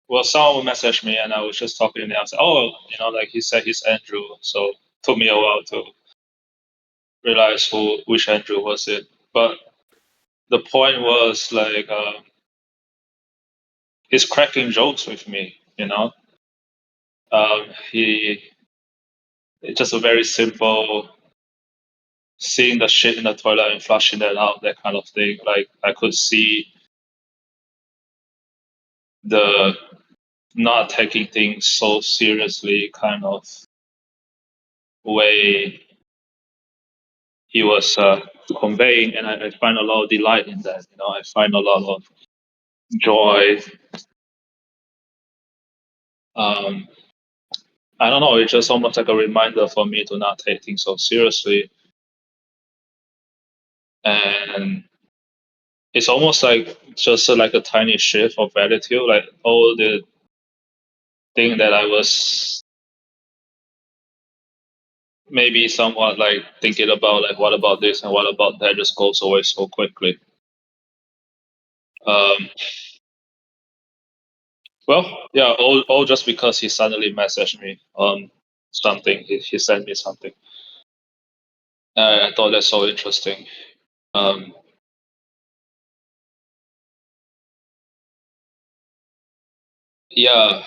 Well, someone messaged me, and I was just talking to him. I said, "Oh, like he said he's Andrew." So it took me a while to realize which Andrew was it. But the point was like he's cracking jokes with me. He it's just a very simple seeing the shit in the toilet and flushing that out, that kind of thing. Like I could see the not taking things so seriously kind of way he was conveying, and I find a lot of delight in that. I find a lot of joy. Um, I don't know. It's just almost like a reminder for me to not take things so seriously, and it's almost like just like a tiny shift of attitude. Like all the thing that I was maybe somewhat like thinking about, like what about this and what about that, just goes away so quickly. Um, well, yeah, all just because he suddenly messaged me on something. He sent me something. I thought that's so interesting. Um, yeah.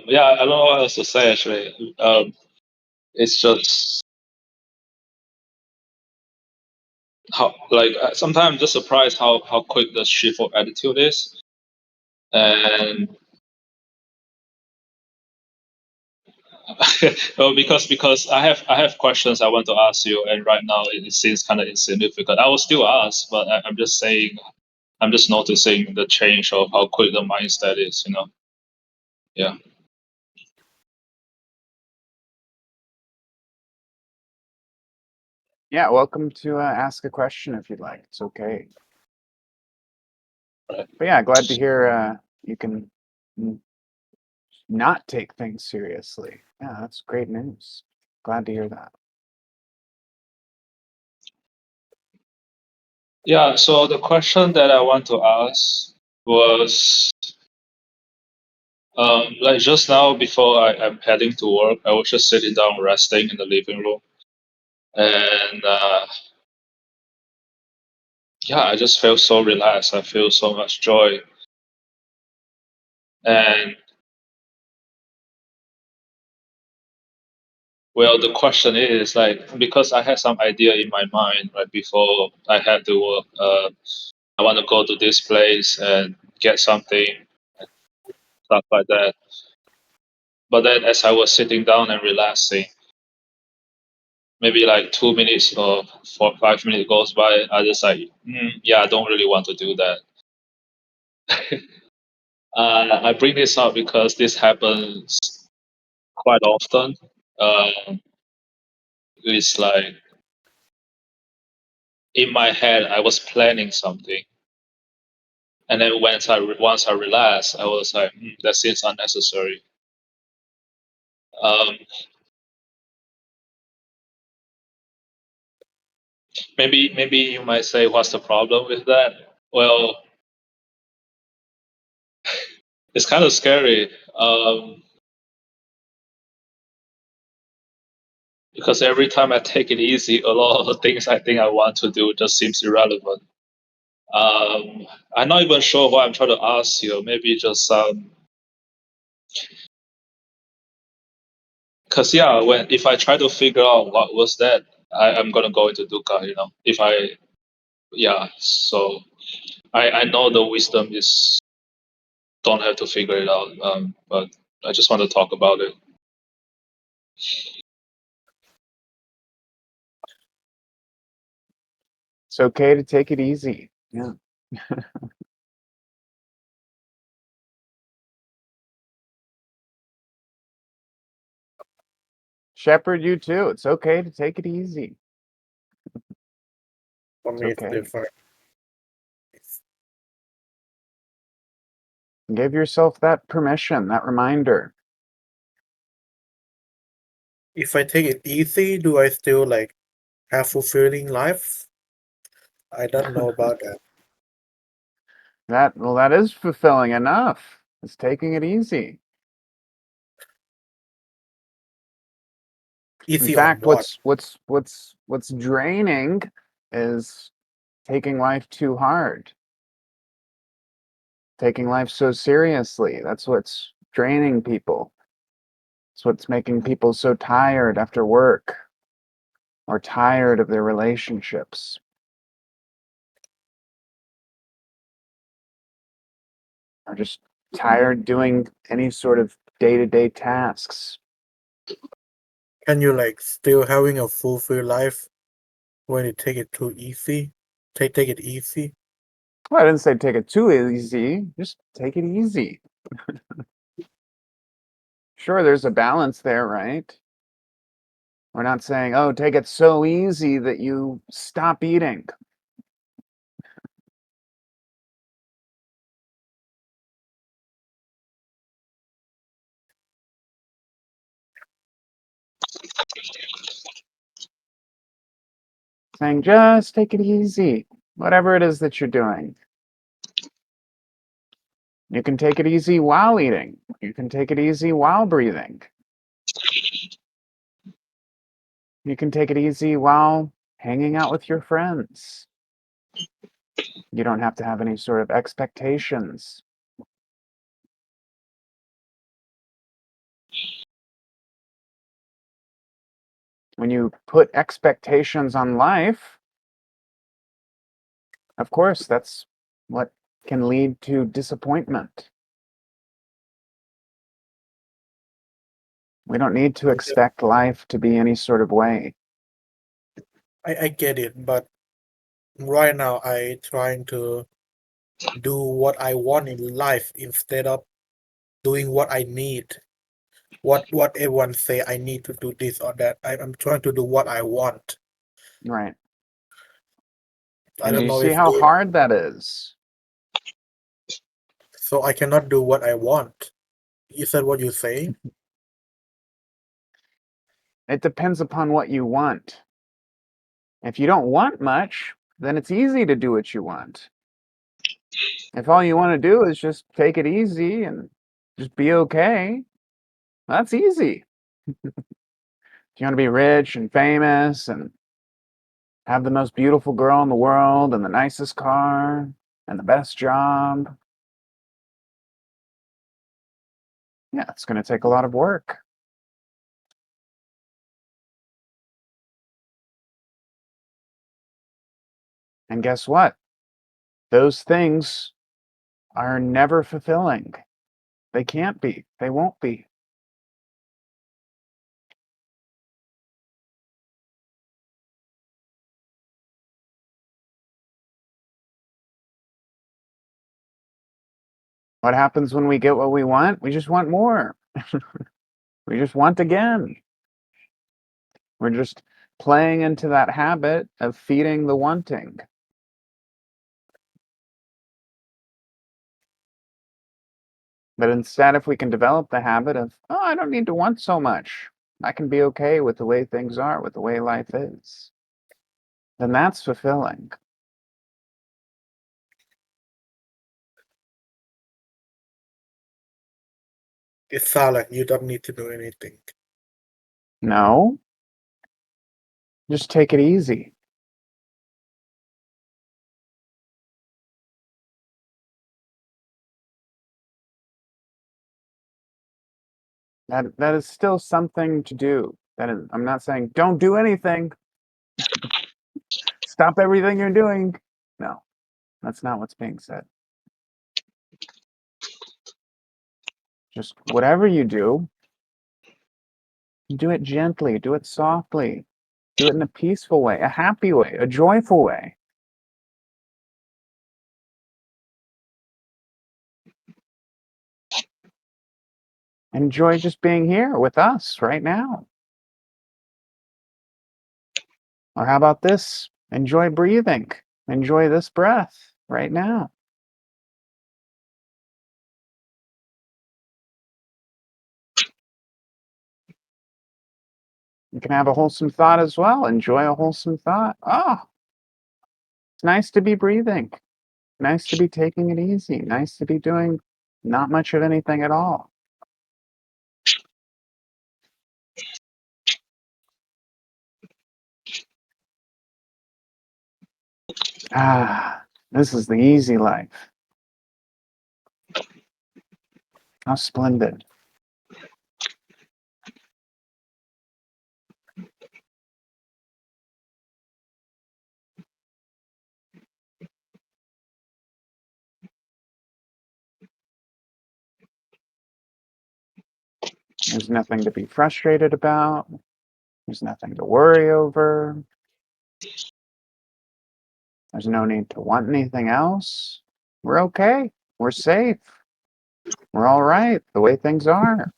Yeah, I don't know what else to say actually. It's just how, like, sometimes I'm just surprised how quick the shift of attitude is, and well, because I have questions I want to ask you, and right now it seems kind of insignificant. I will still ask, but I'm just saying, I'm just noticing the change of how quick the mindset is. Yeah. Yeah, welcome to ask a question if you'd like. It's okay. Right. But yeah, glad to hear you can not take things seriously. Yeah, that's great news. Glad to hear that. Yeah. So the question that I want to ask was, like just now before I'm heading to work, I was just sitting down resting in the living room, and yeah, I just feel so relaxed. I feel so much joy, and well, the question is like, because I had some idea in my mind right before I had to work. I want to go to this place and get something, stuff like that. But then, as I was sitting down and relaxing, maybe like 2 minutes or 5 minutes goes by. I just like, yeah, I don't really want to do that. I bring this up because this happens quite often. It's like in my head, I was planning something, and then once I realized, I was like, that seems unnecessary. Um, maybe you might say, what's the problem with that? Well, it's kind of scary, because every time I take it easy, a lot of the things I think I want to do just seems irrelevant. I'm not even sure what I'm trying to ask you. Maybe just because yeah, when if I try to figure out what was that, I'm gonna go into dukkha. If I yeah, so I know the wisdom is don't have to figure it out. But I just want to talk about it. It's okay to take it easy. Yeah. Shepherd, you too. It's okay to take it easy. For It's me, it's okay. different. Give yourself that permission, that reminder. If I take it easy, do I still like have fulfilling life. I don't know about that. That is fulfilling enough. It's taking it easy. In Easy on fact, what? what's draining is taking life too hard. Taking life so seriously. That's what's draining people. It's what's making people so tired after work or tired of their relationships. Or just tired doing any sort of day-to-day tasks. Can you like still having a fulfilled life when you take it too easy? Take it easy. Well, I didn't say take it too easy. Just take it easy. Sure, there's a balance there, right? We're not saying, oh, take it so easy that you stop eating. Saying, just take it easy, whatever it is that you're doing. You can take it easy while eating. You can take it easy while breathing. You can take it easy while hanging out with your friends. You don't have to have any sort of expectations. When you put expectations on life, of course, that's what can lead to disappointment. We don't need to expect life to be any sort of way. I get it, but right now I trying to do what I want in life instead of doing what I need. What everyone say I need to do this or that. I'm trying to do what I want. Right. I And do don't you know see if how hard that is? so I cannot do what I want. Is that what you're saying? It depends upon what you want. If you don't want much, then it's easy to do what you want. If all you want to do is just take it easy and just be okay, that's easy. If you want to be rich and famous and have the most beautiful girl in the world and the nicest car and the best job, yeah, it's going to take a lot of work. And guess what? Those things are never fulfilling. They can't be. They won't be. What happens when we get what we want? We just want more. We just want again. We're just playing into that habit of feeding the wanting. But instead, if we can develop the habit of, oh, I don't need to want so much, I can be okay with the way things are, with the way life is, then that's fulfilling. It sounds like you don't need to do anything. No, just take it easy. That is still something to do. That is, I'm not saying don't do anything. Stop everything you're doing. No, that's not what's being said. Just whatever you do it gently, do it softly, do it in a peaceful way, a happy way, a joyful way. Enjoy just being here with us right now. Or how about this? Enjoy breathing. Enjoy this breath right now. You can have a wholesome thought as well. Enjoy a wholesome thought. Oh, it's nice to be breathing. Nice to be taking it easy. Nice to be doing not much of anything at all. This is the easy life. How splendid. There's nothing to be frustrated about. There's nothing to worry over. There's no need to want anything else. We're okay. We're safe. We're all right the way things are.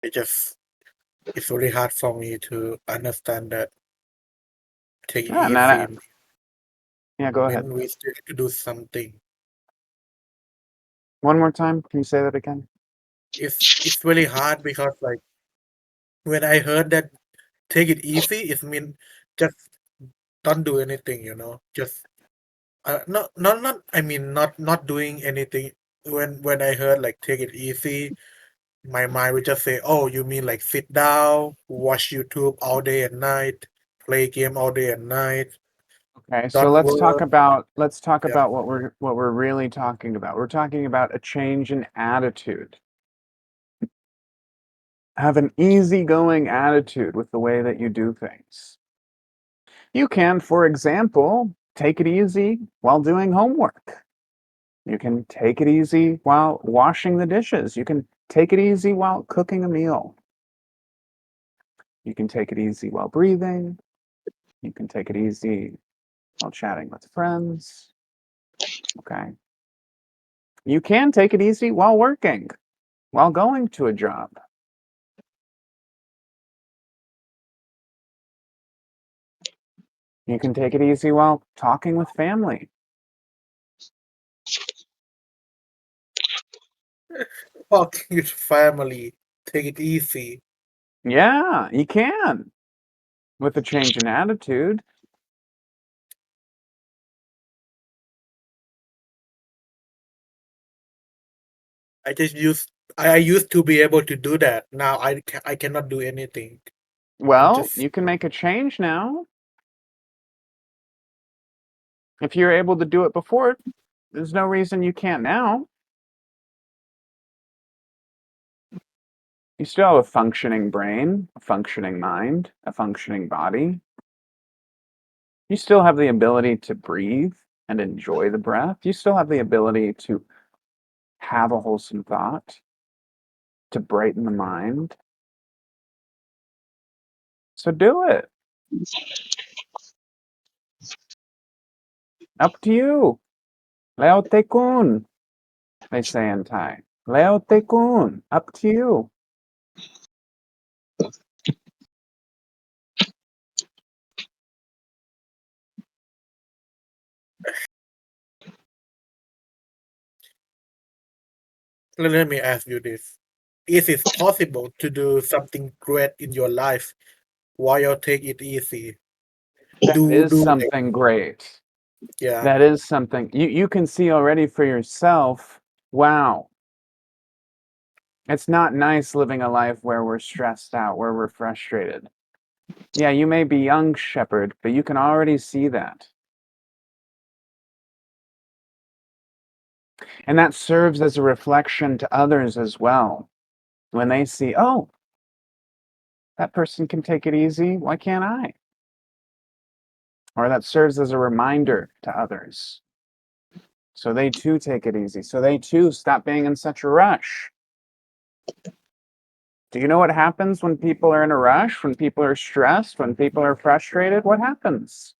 It's really hard for me to understand that take it Yeah, easy yeah, go ahead. when we still have to do something. One more time. Can you say that again? It's really hard because like when I heard that take it easy, it means just don't do anything, Just not I mean not doing anything. When I heard like take it easy, my mind would just say, "Oh, you mean like sit down, watch YouTube all day and night, play game all day and night, Okay, so don't let's talk work." about Yeah. what we're really talking about. We're talking about a change in attitude. Have an easygoing attitude with the way that you do things. You can, for example, take it easy while doing homework. You can take it easy while washing the dishes. You can take it easy while cooking a meal. You can take it easy while breathing. You can take it easy while chatting with friends. Okay. You can take it easy while working, while going to a job. You can take it easy while talking with family. Talking with family, take it easy. Yeah, you can. With a change in attitude. I used to be able to do that. Now I cannot do anything. I'm Well, just you can make a change now. If you're able to do it before, there's no reason you can't now. You still have a functioning brain, a functioning mind, a functioning body. You still have the ability to breathe and enjoy the breath. You still have the ability to have a wholesome thought, to brighten the mind. So do it. Up to you. Leo te kun, they say in Thai. Leo te kun. Up to you. let me ask you this. Is it possible to do something great in your life while you take it easy? That is Like something great. yeah. That is something you can see already for yourself. Wow. It's not nice living a life where we're stressed out, where we're frustrated. Yeah, you may be young, shepherd, but you can already see that. And that serves as a reflection to others as well. When they see, oh, that person can take it easy, why can't I? Or that serves as a reminder to others. So they too take it easy. So they too stop being in such a rush. Do you know what happens when people are in a rush, when people are stressed, when people are frustrated? What happens?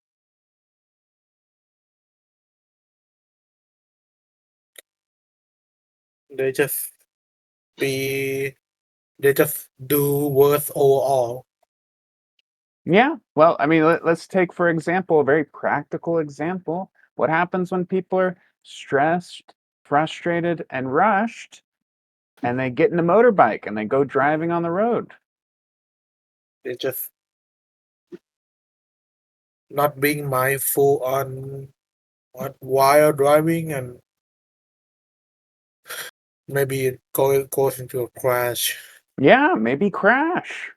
They just be they just do worse overall. Yeah, well, I mean, let's take, for example, a very practical example. What happens when people are stressed, frustrated and rushed, and they get in a motorbike and they go driving on the road. They just not being mindful on while driving, and maybe it goes into a crash. Yeah, maybe crash.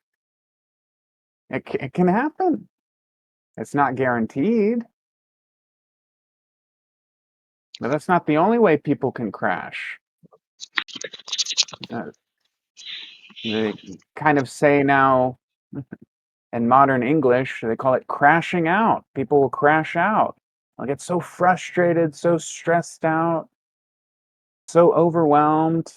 It can happen. It's not guaranteed. But that's not the only way people can crash. They kind of say now in modern English, they call it crashing out. People will crash out. They'll get so frustrated, so stressed out, so overwhelmed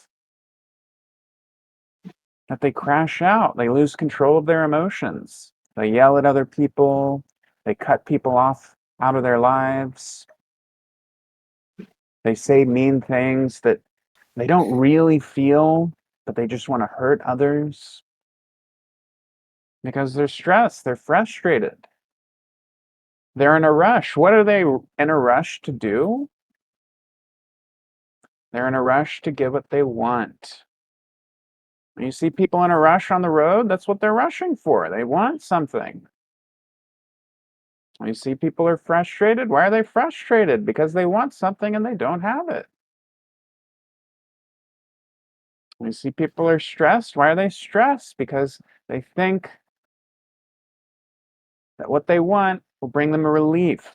that they crash out. They lose control of their emotions. They yell at other people. They cut people off out of their lives. They say mean things that they don't really feel, but they just want to hurt others because they're stressed, they're frustrated. They're in a rush. What are they in a rush to do? They're in a rush to get what they want. When you see people in a rush on the road, that's what they're rushing for. They want something. When you see people are frustrated, why are they frustrated? Because they want something and they don't have it. When you see people are stressed, why are they stressed? Because they think that what they want will bring them a relief.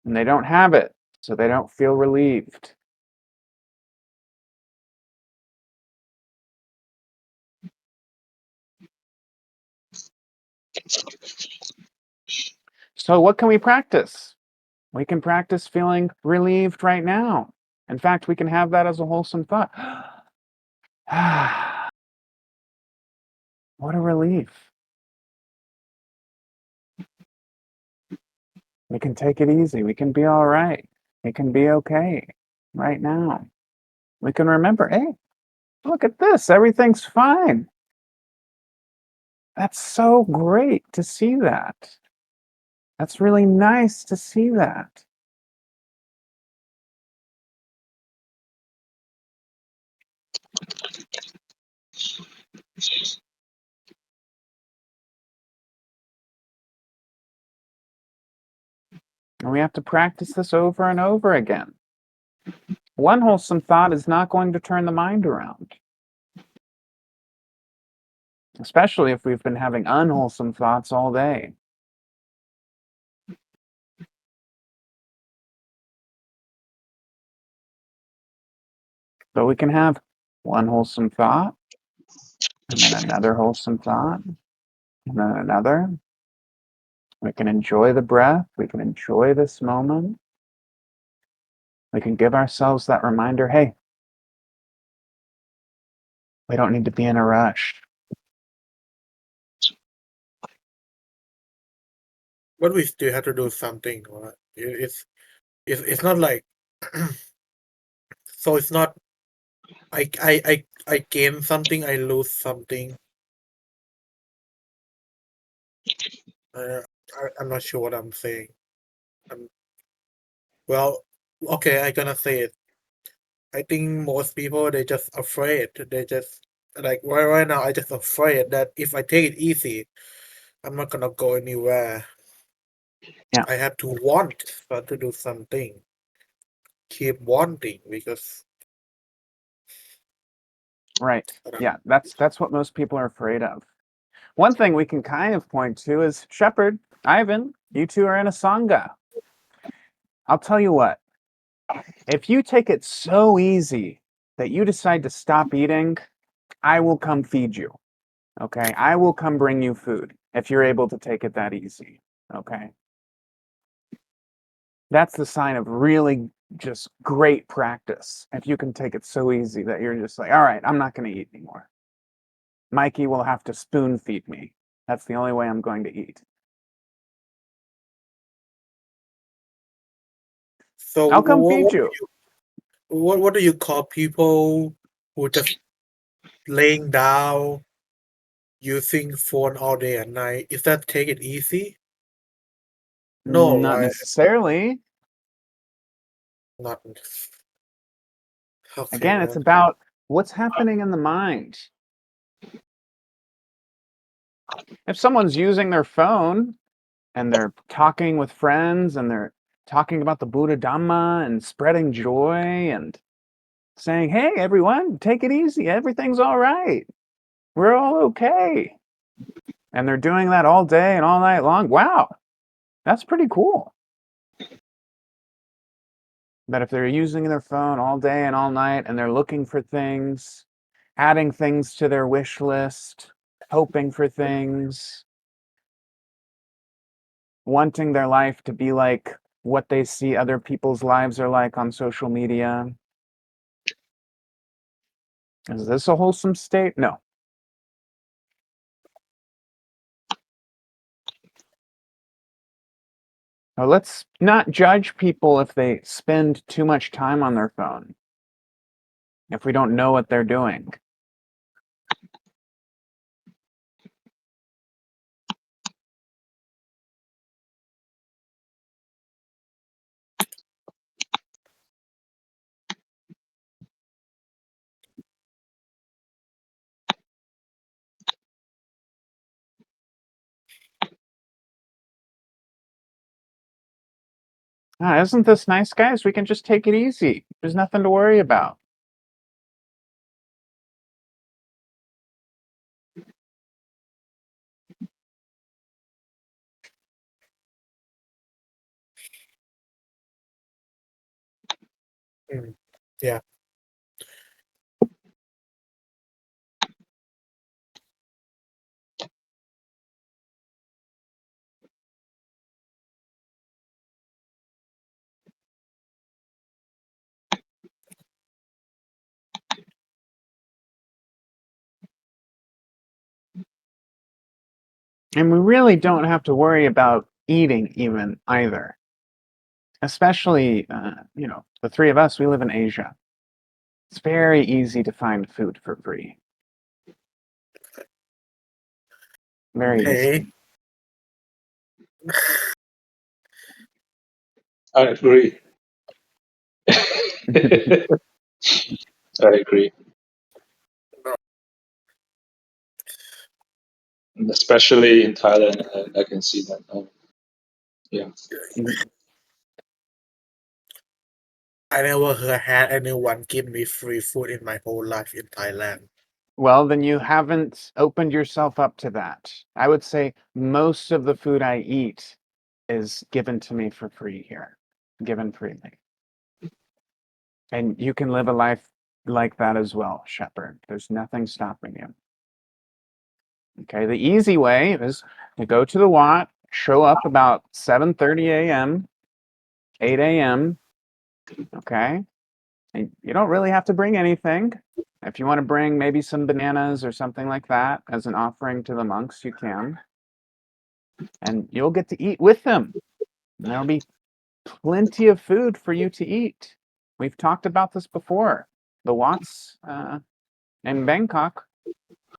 And they don't have it, so they don't feel relieved. So what can we practice? We can practice feeling relieved right now. In fact, we can have that as a wholesome thought. What a relief. We can take it easy. We can be all right. It can be okay right now. We can remember, hey, look at this. Everything's fine. That's so great to see that. That's really nice to see that. And we have to practice this over and over again. One wholesome thought is not going to turn the mind around, especially if we've been having unwholesome thoughts all day. So we can have one wholesome thought, and then another wholesome thought, and then another. We can enjoy the breath. We can enjoy this moment. We can give ourselves that reminder, hey, we don't need to be in a rush. But we still have to do something. Right? It's not like so. It's not. I gain something. I lose something. I'm not sure what I'm saying. Well, okay, I'm gonna say it. I think most people they just afraid. They just like right now. I just afraid that if I take it easy, I'm not gonna go anywhere. Yeah. I have to want to do something. Keep wanting because Right. Yeah, that's what most people are afraid of. One thing we can kind of point to is Shepherd, Ivan, you two are in a Sangha. I'll tell you what, if you take it so easy that you decide to stop eating, I will come feed you. Okay? I will come bring you food if you're able to take it that easy. Okay? That's the sign of really just great practice. If you can take it so easy that you're just like, all right, I'm not going to eat anymore. Mikey will have to spoon feed me. That's the only way I'm going to eat. so I'll come feed you. what do you call people who just laying down using phone all day and night? Is that take it easy? No, Not right? necessarily. not okay, Again, it's man. about what's happening in the mind. If someone's using their phone and they're talking with friends and they're talking about the Buddha Dhamma and spreading joy and saying, hey, everyone, take it easy. Everything's all right. We're all okay. And they're doing that all day and all night long. Wow, that's pretty cool. But if they're using their phone all day and all night and they're looking for things, adding things to their wish list, hoping for things, wanting their life to be like what they see other people's lives are like on social media, is this a wholesome state? No. Now, let's not judge people if they spend too much time on their phone, if we don't know what they're doing. Isn't this nice, guys? We can just take it easy. There's nothing to worry about. Yeah. And we really don't have to worry about eating even either. Especially, the three of us, we live in Asia. It's very easy to find food for free. Very Hey, easy. I agree. I agree. Especially in Thailand, I can see that. Yeah. I never had anyone give me free food in my whole life in Thailand. Well, then you haven't opened yourself up to that. I would say most of the food I eat is given to me for free here, given freely. And you can live a life like that as well, Shepherd. There's nothing stopping you. Okay, the easy way is to go to the Wat, show up about 7:30 a.m., 8 a.m., okay? And you don't really have to bring anything. If you want to bring maybe some bananas or something like that as an offering to the monks, you can. And you'll get to eat with them. And there'll be plenty of food for you to eat. We've talked about this before. The Wats in Bangkok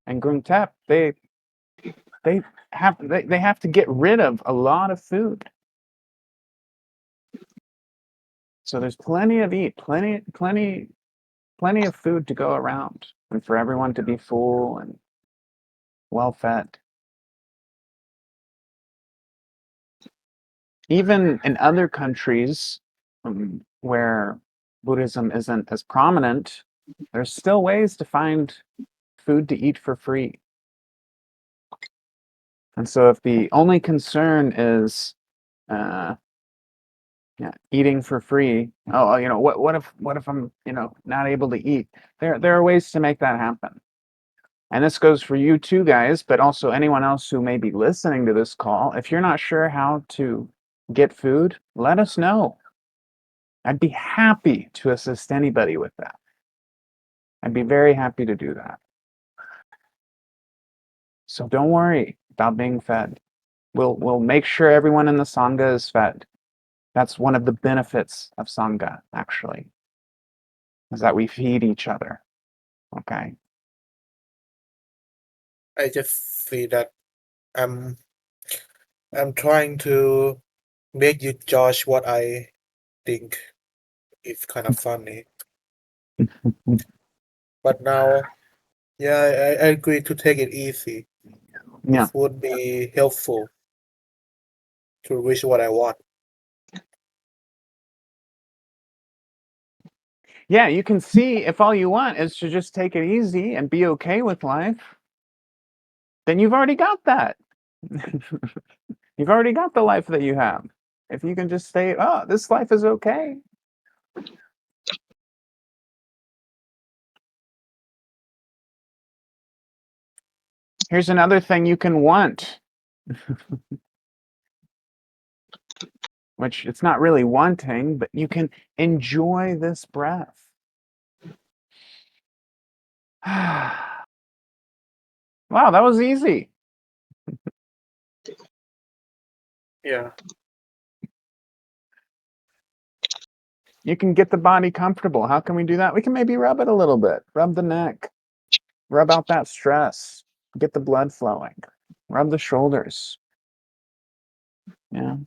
and Grung Thep, they have to get rid of a lot of food. So there's plenty of food to go around, and for everyone to be full and well fed. Even in other countries where Buddhism isn't as prominent, there's still ways to find food to eat for free. And so if the only concern is eating for free, what if I'm not able to eat? There are ways to make that happen. And this goes for you too, guys, but also anyone else who may be listening to this call. If you're not sure how to get food, let us know. I'd be happy to assist anybody with that. I'd be very happy to do that. So don't worry about being fed. We'll make sure everyone in the Sangha is fed. That's one of the benefits of Sangha, actually, is that we feed each other. Okay. I just feel that I'm trying to make you judge what I think. it's kind of funny. But now, yeah, I agree to take it easy. Yeah. It would be helpful to reach what I want. Yeah, you can see if all you want is to just take it easy and be okay with life, then you've already got that. You've already got the life that you have. If you can just say, oh, this life is okay. Here's another thing you can want, which it's not really wanting, but you can enjoy this breath. Wow, that was easy. Yeah. You can get the body comfortable. How can we do that? We can maybe rub it a little bit. Rub the neck. Rub out that stress. Get the blood flowing. Rub the shoulders. Yeah.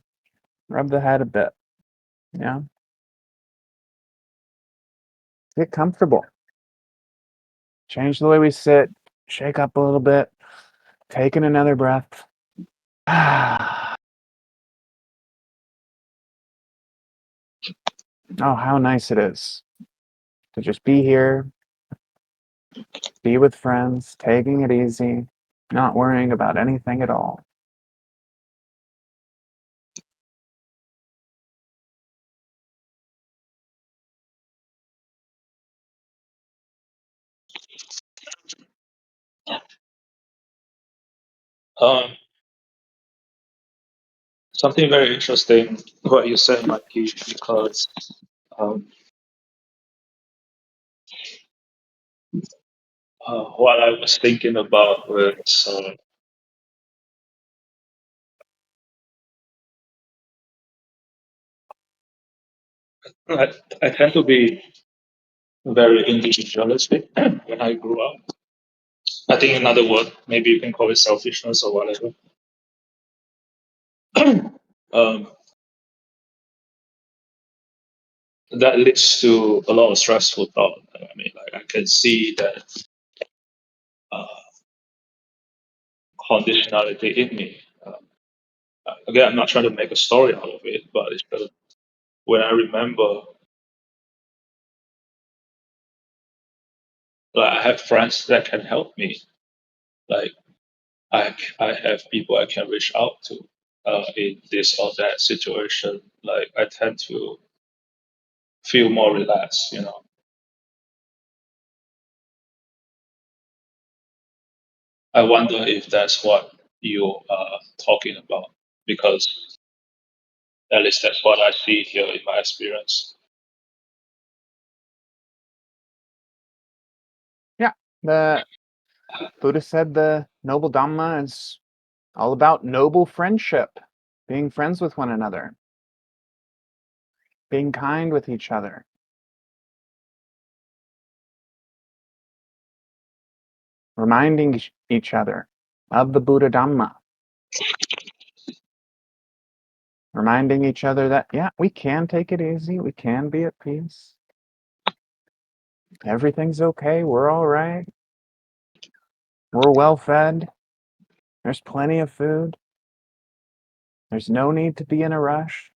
Rub the head a bit. Yeah. Get comfortable. Change the way we sit. Shake up a little bit. Take in another breath. Oh, how nice it is to just be here, be with friends, taking it easy, not worrying about anything at all. Um, Something very interesting what you said, Mikey, because um, what I was thinking about was I, I tend to be very individualistic when I grew up. I think another word, maybe you can call it selfishness or whatever. um, that leads to a lot of stressful thought. I mean, like I can see that uh, conditionality in me. Again, I'm not trying to make a story out of it, but it's just when I remember, like I have friends that can help me. Like I have people I can reach out to in this or that situation. Like I tend to feel more relaxed. I wonder if that's what you are talking about, because at least that's what I see here in my experience. Yeah, the Buddha said the noble Dhamma is all about noble friendship, being friends with one another, being kind with each other, reminding each other of the Buddha Dhamma, reminding each other that, yeah, we can take it easy, we can be at peace. Everything's okay, we're all right. We're well fed. There's plenty of food. There's no need to be in a rush.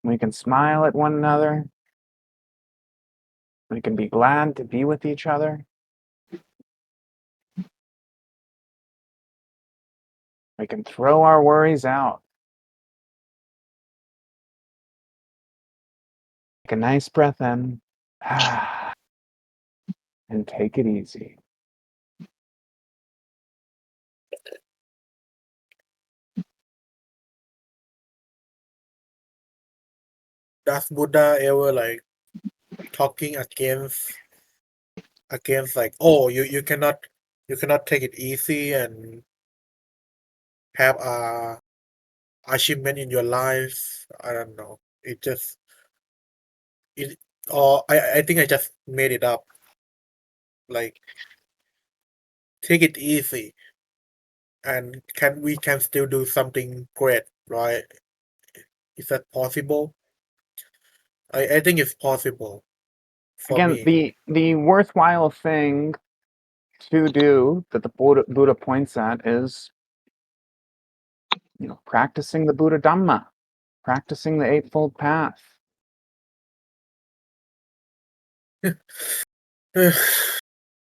We can smile at one another. We can be glad to be with each other. We can throw our worries out. Take a nice breath in and take it easy. Does Buddha ever like talking against like, oh, you cannot take it easy and have a achievement in your life? I don't know. It or I think I just made it up. Like, take it easy and we can still do something great, right? Is that possible? I think it's possible for Again, me. the worthwhile thing to do that the Buddha points at is, practicing the Buddha Dhamma, practicing the Eightfold Path.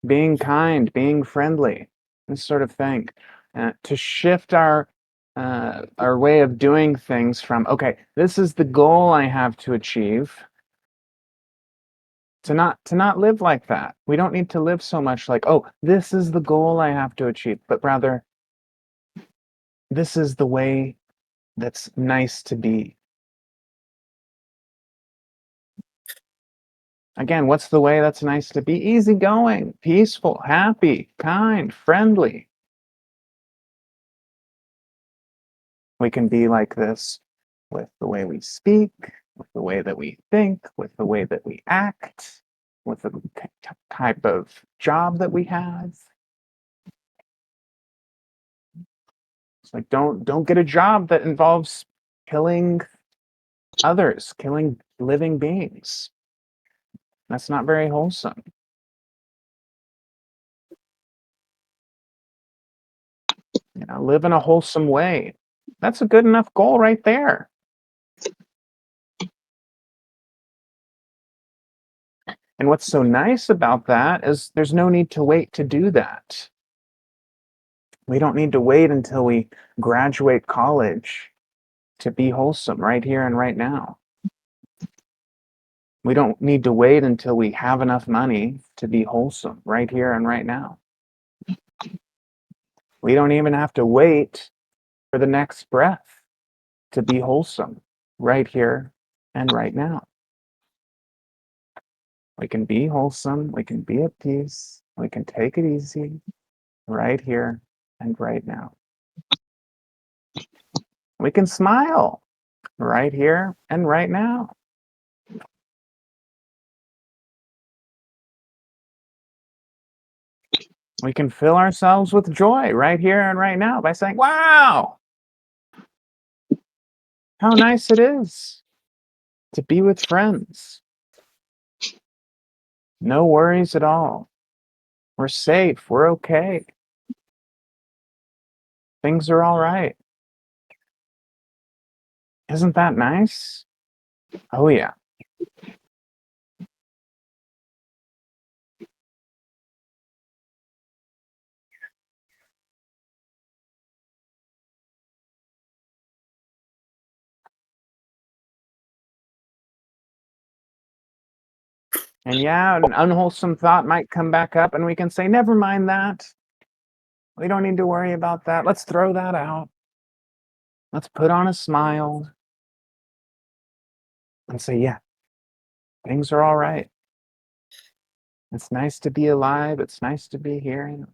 Being kind, being friendly, this sort of thing, to shift our way of doing things from, okay, this is the goal I have to achieve, to not live like that. We don't need to live so much like, oh, this is the goal I have to achieve, but rather, this is the way that's nice to be. Again, what's the way that's nice to be? Easygoing, peaceful, happy, kind, friendly. We can be like this with the way we speak, with the way that we think, with the way that we act, with the type of job that we have. It's like, don't get a job that involves killing others, killing living beings. That's not very wholesome. Live in a wholesome way. That's a good enough goal right there. And what's so nice about that is there's no need to wait to do that. We don't need to wait until we graduate college to be wholesome right here and right now. We don't need to wait until we have enough money to be wholesome right here and right now. We don't even have to wait for the next breath to be wholesome right here and right now. We can be wholesome. We can be at peace. We can take it easy right here and right now. We can smile right here and right now. We can fill ourselves with joy right here and right now by saying, wow, how nice it is to be with friends. No worries at all. We're safe. We're okay. Things are all right. Isn't that nice? Oh, yeah. And yeah, an unwholesome thought might come back up, and we can say, never mind that. We don't need to worry about that. Let's throw that out. Let's put on a smile and say, yeah, things are all right. It's nice to be alive. It's nice to be here.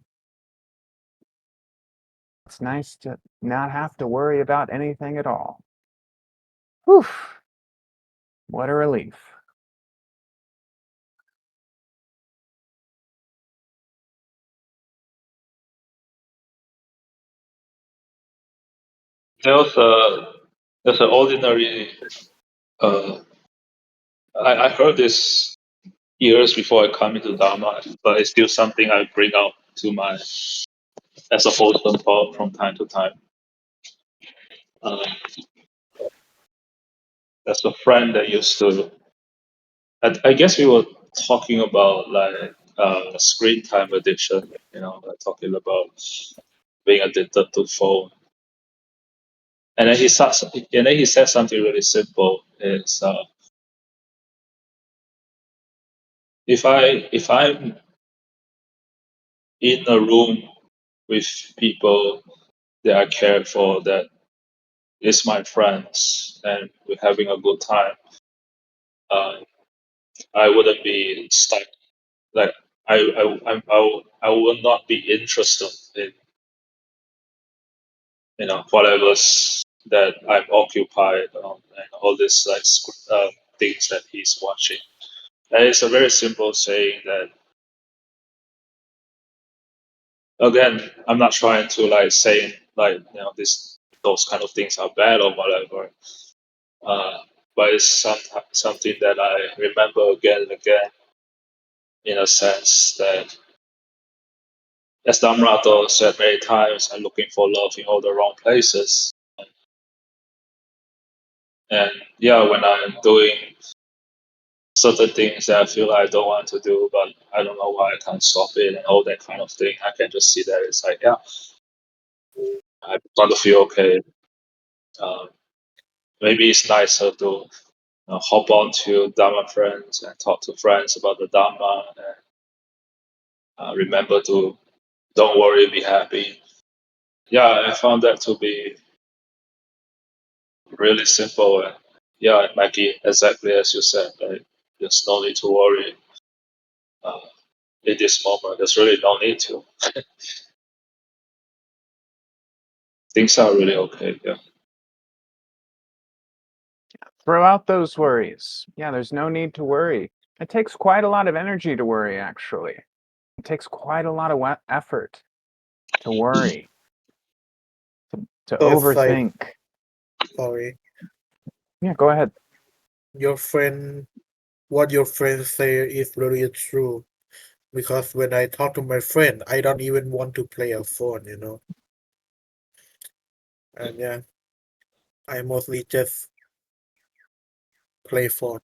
It's nice to not have to worry about anything at all. Whew. What a relief. There's an ordinary. I heard this years before I come into Dharma, but it's still something I bring out to my as a wholesome thought from time to time. Uh, there's a friend that used to. I guess we were talking about like screen time addiction. Like talking about being addicted to phone. And then he said something really simple. Is if I'm in a room with people that I care for, that is my friends, and we're having a good time, uh, I wouldn't be stuck. Like I will not be interested in whatever's that I'm occupied on, and all this like things that he's watching. And it's a very simple saying that, again, I'm not trying to like say like this those kind of things are bad or whatever. but it's something that I remember again and again, in a sense that, as Dhamma said many times, I'm looking for love in all the wrong places. And yeah, when I'm doing certain things that I feel I don't want to do, but I don't know why I can't stop it and all that kind of thing, I can just see that it's like, yeah, I want to feel okay. Um, Maybe it's nicer to hop on to Dhamma friends and talk to friends about the Dhamma, and remember to don't worry, be happy. Yeah, I found that to be really simple. And yeah, Maggie, exactly as you said, like, there's no need to worry uh, in this moment. There's really no need to. Things are really okay. Yeah. Throw out those worries. Yeah, there's no need to worry. It takes quite a lot of energy to worry, actually. It takes quite a lot of effort to worry, to So it's like, overthink. sorry, Yeah, go ahead. your friend, what your friends say is really true. Because when I talk to my friend, I don't even want to play a phone. And yeah, I mostly just play phone.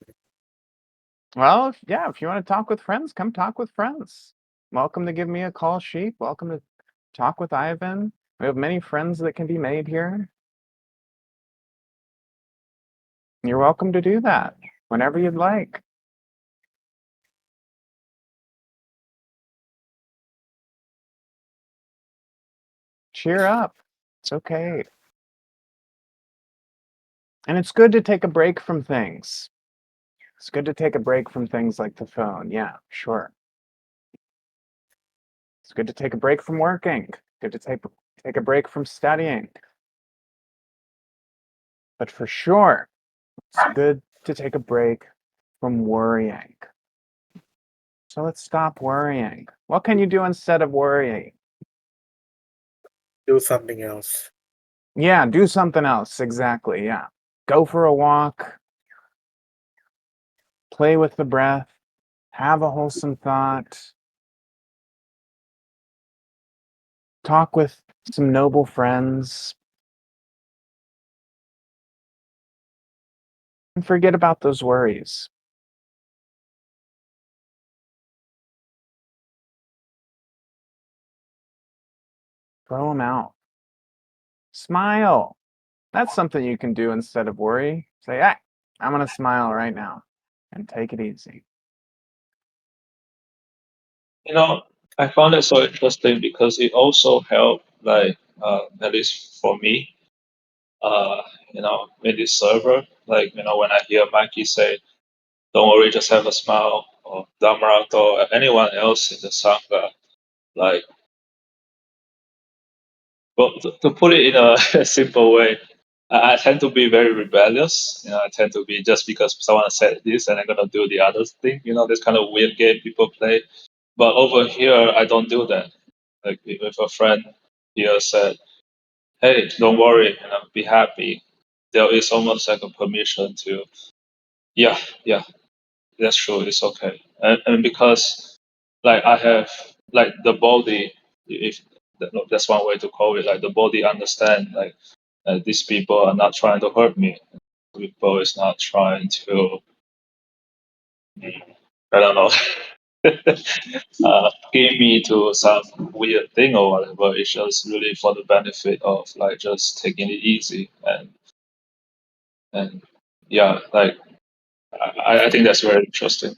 Well, if you want to talk with friends, come talk with friends. Welcome to give me a call, Sheep. Welcome to talk with Ivan. We have many friends that can be made here. You're welcome to do that whenever you'd like. Cheer up. It's okay. And it's good to take a break from things. It's good to take a break from things like the phone. Yeah, sure. It's good to take a break from working. Good to take a break from studying. But for sure, it's good to take a break from worrying. So let's stop worrying. What can you do instead of worrying? Do something else. Yeah, do something else. Exactly. Yeah. Go for a walk, play with the breath, have a wholesome thought, talk with some noble friends, and forget about those worries. Throw them out. Smile. That's something you can do instead of worry. Say, hey, I'm going to smile right now and take it easy. I found it so interesting because it also helped, like, at least for me, uh, in this server, like, when I hear Mikey say, don't worry, just have a smile, or Damrat, or anyone else in the Sangha, like, but to put it in a simple way, I tend to be very rebellious. I tend to be, just because someone said this and I'm gonna do the other thing. This kind of weird game people play. But over here, I don't do that. Like, if a friend here said, "Hey, don't worry, be happy," there is almost like a permission to, yeah, yeah, that's true, it's okay. And because, like, I have, like, the body, if that's one way to call it, like, the body understand, like, these people are not trying to hurt me. People is not trying to, I don't know, give me to some weird thing or whatever. It's just really for the benefit of, like, just taking it easy. And yeah, like, I think that's very interesting.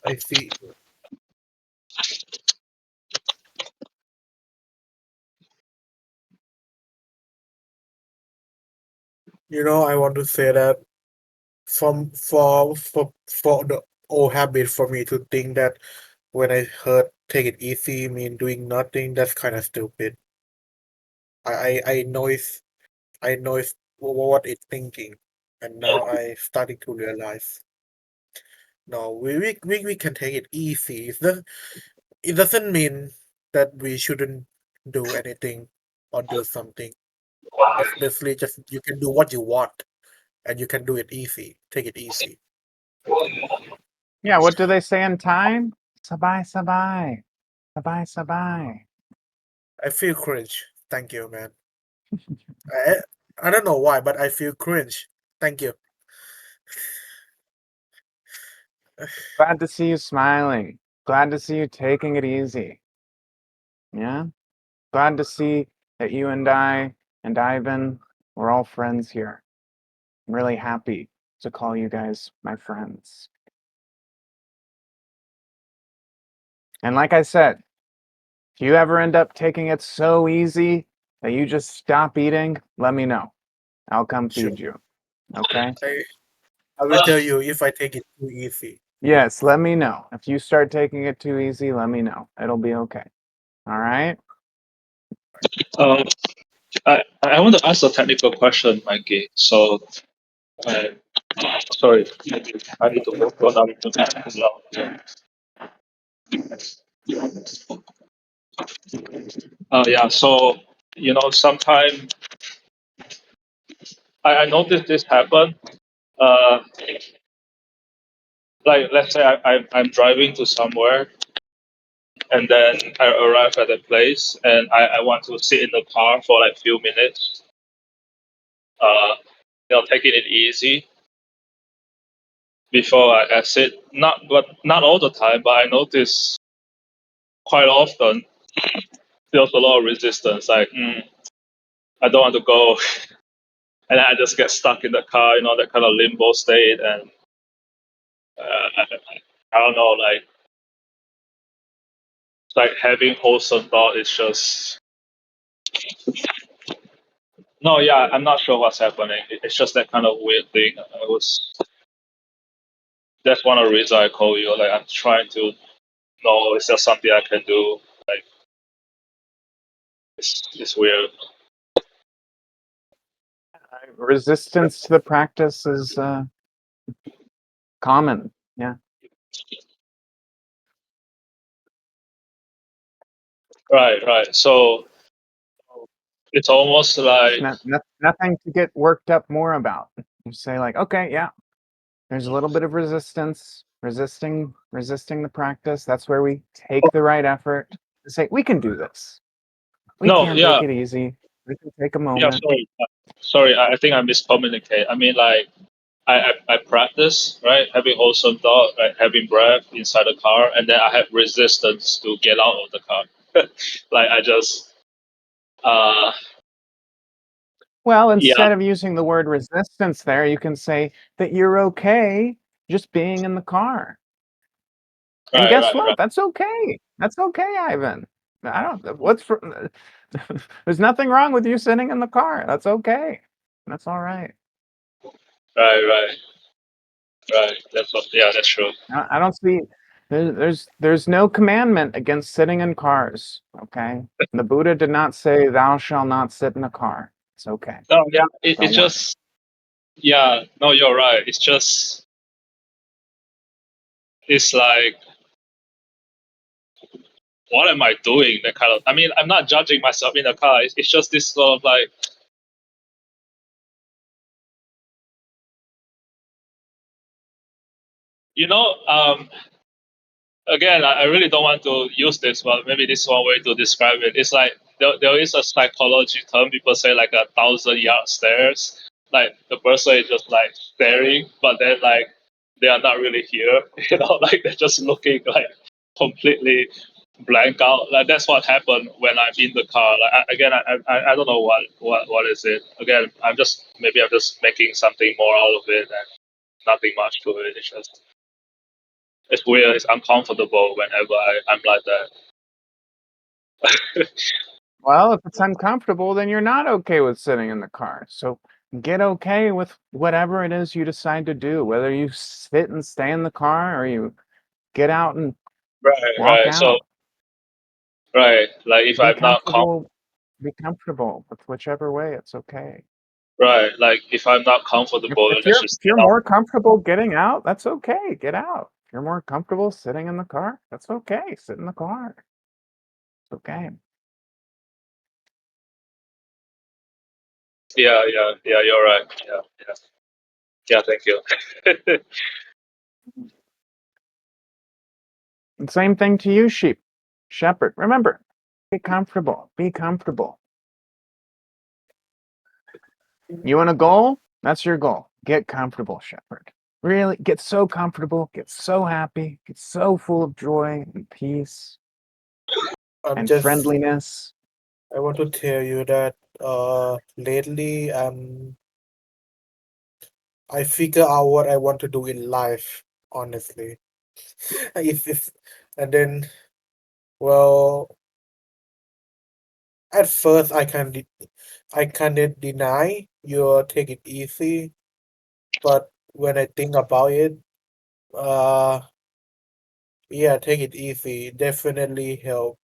I see. I want to say that for the old habit for me to think that when I heard take it easy mean doing nothing, that's kind of stupid. I know it's what it's thinking, and now I starting to realize. No, we can take it easy. It doesn't mean that we shouldn't do anything or do something. It's basically just you can do what you want and you can do it easy. Take it easy. Yeah, what do they say in Thai? Sabai sabai. Sabai sabai. I feel cringe. Thank you, man. I I don't know why, but I feel cringe. Thank you. Glad to see you smiling. Glad to see you taking it easy. Yeah? Glad to see that you and I and Ivan, we're all friends here. I'm really happy to call you guys my friends. And like I said, if you ever end up taking it so easy that you just stop eating, let me know. I'll come Sure. feed you. Okay? I will tell you if I take it too easy. Yes, let me know. If you start taking it too easy, let me know. It'll be okay. All right? Um, I want to ask a technical question, Mikey. So, uh, sorry, I need to move on. Yeah. So, sometimes I noticed this happen. Uh, like let's say I'm driving to somewhere, and then I arrive at a place, and I want to sit in the car for like few minutes. Uh, taking it easy before I exit. Not all the time, but I notice quite often there's a lot of resistance. Like, I don't want to go, and I just get stuck in the car, that kind of limbo state, and I don't know, like it's like having wholesome thought is just no, yeah, I'm not sure what's happening. It's just that kind of weird thing. That's one of the reasons I call you. Like, I'm trying to know, is there something I can do? Like, it's weird. Resistance to the practice is common. Yeah. Right. So it's almost like Nothing to get worked up more about. You say like, okay, yeah, there's a little bit of resisting the practice. That's where we take the right effort to say, we can do this. We no, can yeah, take it easy. We can take a yeah. moment. Sorry. I think I miscommunicate. I mean, like, I practice, right? Having wholesome thought, right? Having breath inside the car, and then I have resistance to get out of the car. Like, I just, uh, Well, yeah, instead of using the word resistance there, you can say that you're okay just being in the car. And guess what? right. That's okay. That's okay, Ivan. I don't. There's nothing wrong with you sitting in the car. That's okay. That's all right. Right. Yeah, that's true. I don't see. There's no commandment against sitting in cars. Okay. The Buddha did not say, "Thou shalt not sit in a car." It's okay. No, yeah, it's Don't worry. just, yeah, no, you're right. It's just, it's like, what am I doing? That kind of, I mean, I'm not judging myself in the car. It's just this sort of like, again, I really don't want to use this, but maybe this is one way to describe it. It's like there is a psychology term. People say like 1,000-yard stares. Like, the person is just like staring, but then like they are not really here. Like they're just looking like completely blank out. Like, that's what happened when I'm in the car. Like, I don't know what is it. Again, I'm just making something more out of it, and nothing much to it. It's weird. It's uncomfortable whenever I'm like that. Well, if it's uncomfortable, then you're not okay with sitting in the car. So get okay with whatever it is you decide to do, whether you sit and stay in the car or you get out and Right, walk right. So out. right, like if Be I'm not comfortable. Be comfortable with whichever way. It's okay. right, like if I'm not comfortable, If let's you're just if get you're out. more comfortable getting out, that's okay. Get out. If you're more comfortable sitting in the car, that's okay. Sit in the car. It's okay. Yeah, yeah, yeah. You're right. Yeah, yeah, yeah. Thank you. And same thing to you, shepherd. Remember, be comfortable. Be comfortable. You want a goal? That's your goal. Get comfortable, shepherd. Really get so comfortable, get so happy, get so full of joy and peace I'm and just friendliness. I want to tell you that lately I figure out what I want to do in life, honestly. If and then well, at first I can't deny you take it easy, but when I think about it, uh yeah, take it easy definitely help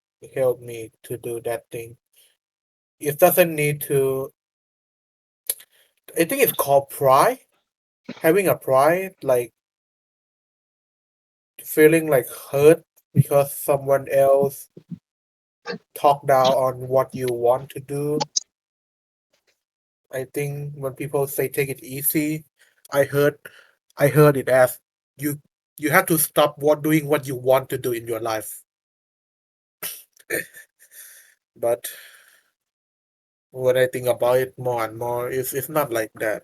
me to do that thing. It doesn't need to. I think it's called pride. Having a pride, like feeling like hurt because someone else talk down on what you want to do. I think when people say take it easy, I heard I heard it as you you have to stop doing what you want to do in your life. But when I think about it more and more, it's not like that.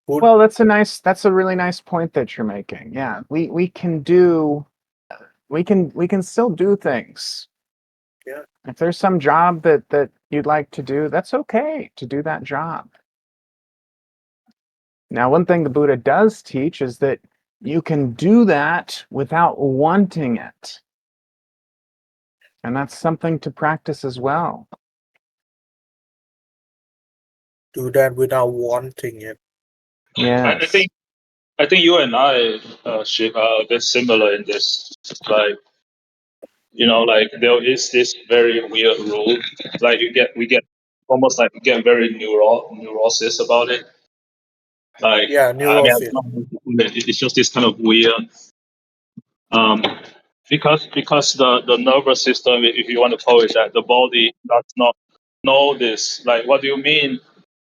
Would Well, that's a really nice point that you're making. Yeah. We can still do things. yeah If there's some job that you'd like to do, that's okay to do that job. Now, one thing the Buddha does teach is that you can do that without wanting it. And that's something to practice as well. do that without wanting it. I Yes. think you and I, Shiv, are a bit similar in this. Like, like there is this very weird rule. Like we get almost like we get very neurosis about it. Like, Yeah, I mean, I neurosis. don't know how to put it. It's just this kind of weird, um, because the nervous system, if you want to call it that, the body does not know this. Like, what do you mean?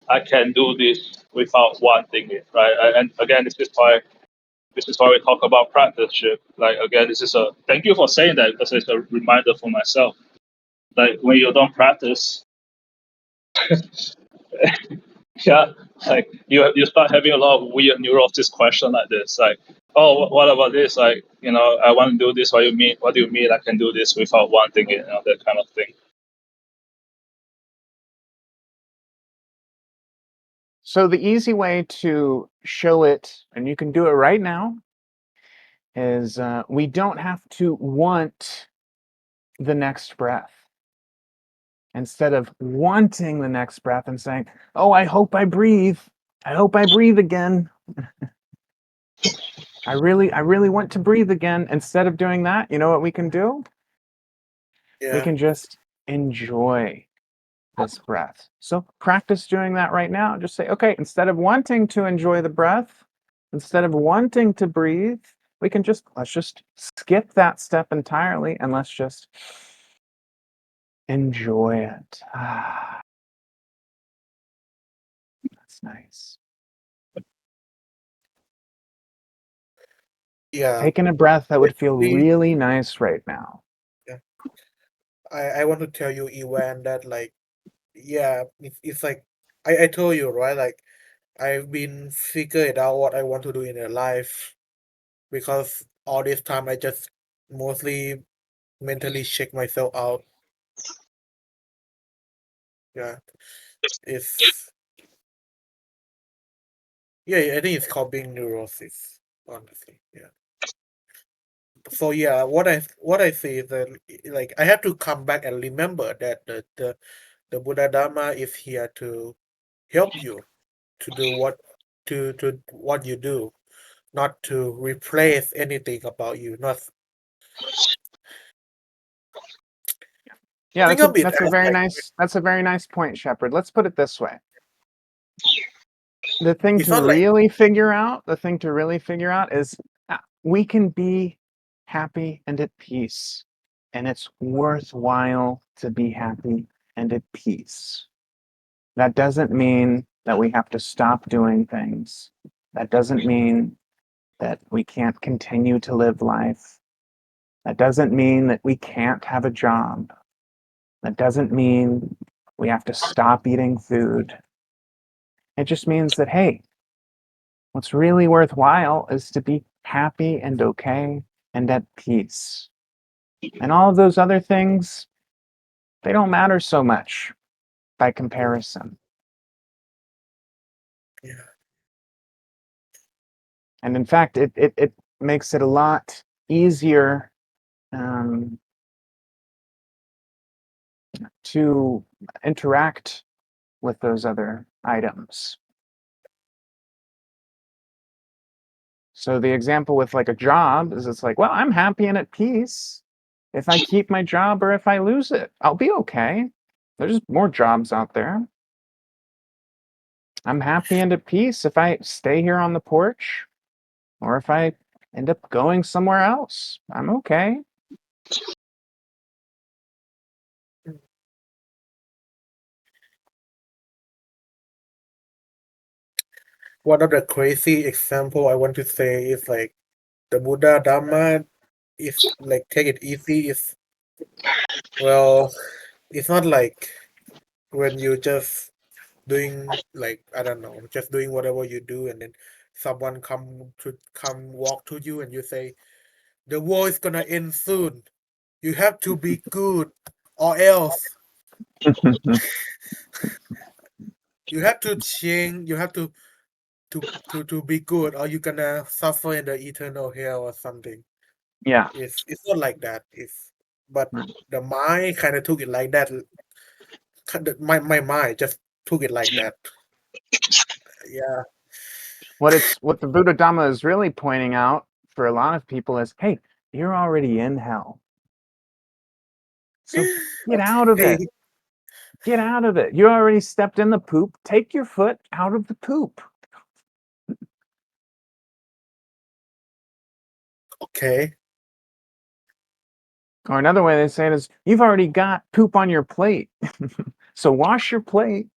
I can do this without wanting it, right? And again, this is why we talk about practice. Like, again, this is a thank you for saying that, because it's a reminder for myself. Like, when you don't practice, yeah, like you start having a lot of weird neurosis question like this, like, oh, what about this? Like, I want to do this. What do you mean? What do you mean I can do this without wanting it? That kind of thing. So the easy way to show it, and you can do it right now, is we don't have to want the next breath. Instead of wanting the next breath and saying, "Oh, I hope I breathe. I hope I breathe again. I really want to breathe again." Instead of doing that, you know what we can do? We Yeah. can just enjoy this breath. So practice doing that right now. Just say, okay, instead of wanting to enjoy the breath, instead of wanting to breathe, let's just skip that step entirely and let's just enjoy it. Ah, that's nice. Yeah. Taking a breath that would feel Basically, really nice right now. yeah. I want to tell you, Iwan, that like yeah, it's like I told you, right? Like I've been figured out what I want to do in a life because all this time I just mostly mentally check myself out. Yeah. It's yeah, I think it's called being neurosis, honestly. Yeah. So yeah, what I see is that like I have to come back and remember that the the Buddha Dhamma is here to help you to do what you do, not to replace anything about you. Not Yeah, think of it that's a as very like nice point, Shepard. Let's put it this way. The thing it's to not like really figure out is we can be happy and at peace, and it's worthwhile to be happy and at peace. That doesn't mean that we have to stop doing things. That doesn't mean that we can't continue to live life. That doesn't mean that we can't have a job. That doesn't mean we have to stop eating food. It just means that, hey, what's really worthwhile is to be happy and okay and at peace. And all of those other things, they don't matter so much by comparison. yeah. And in fact, it makes it a lot easier to interact with those other items. So the example with like a job is it's like, well, I'm happy and at peace if I keep my job or if I lose it. I'll be okay. There's more jobs out there. I'm happy and at peace if I stay here on the porch or if I end up going somewhere else. I'm okay. One of the crazy example I want to say is like the Buddha Dhamma is like take it easy is well, it's not like when you just doing like I don't know, just doing whatever you do and then someone come walk to you and you say the war is gonna end soon. You have to be good or else you have to change you have to be good or you're gonna suffer in the eternal hell or something. Yeah. It's not like that. But the mind kind of took it like that. My mind just took it like that. Yeah. What the Buddha Dhamma is really pointing out for a lot of people is, hey, you're already in hell. So get out of it. Okay. Get out of it. You already stepped in the poop. Take your foot out of the poop. Okay. Or another way they say it is, you've already got poop on your plate. So wash your plate.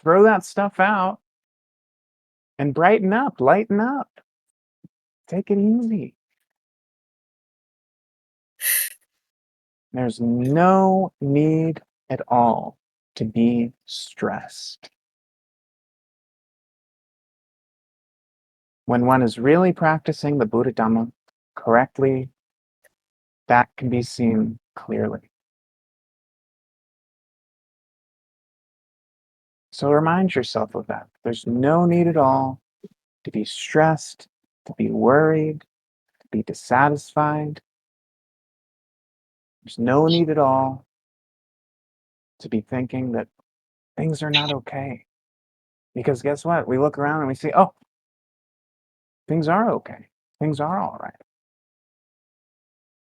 Throw that stuff out and brighten up, lighten up. Take it easy. There's no need at all to be stressed. When one is really practicing the Buddha Dhamma correctly, that can be seen clearly. So remind yourself of that. There's no need at all to be stressed, to be worried, to be dissatisfied. There's no need at all to be thinking that things are not okay. Because guess what? We look around and we see, oh, things are okay. Things are all right.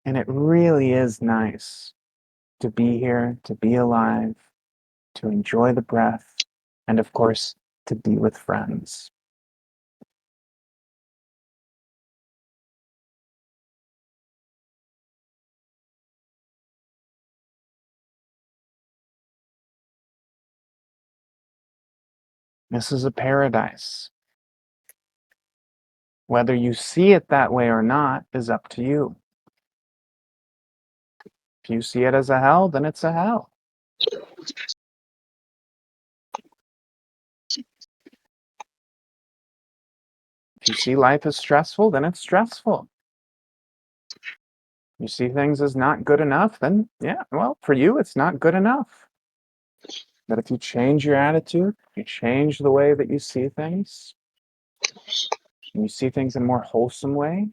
And it really is nice to be here, to be alive, to enjoy the breath, and of course, to be with friends. This is a paradise. Whether you see it that way or not is up to you. If you see it as a hell, then it's a hell. If you see life as stressful, then it's stressful. You see things as not good enough, then yeah, well, for you, it's not good enough. But if you change your attitude, you change the way that you see things, and you see things in a more wholesome way,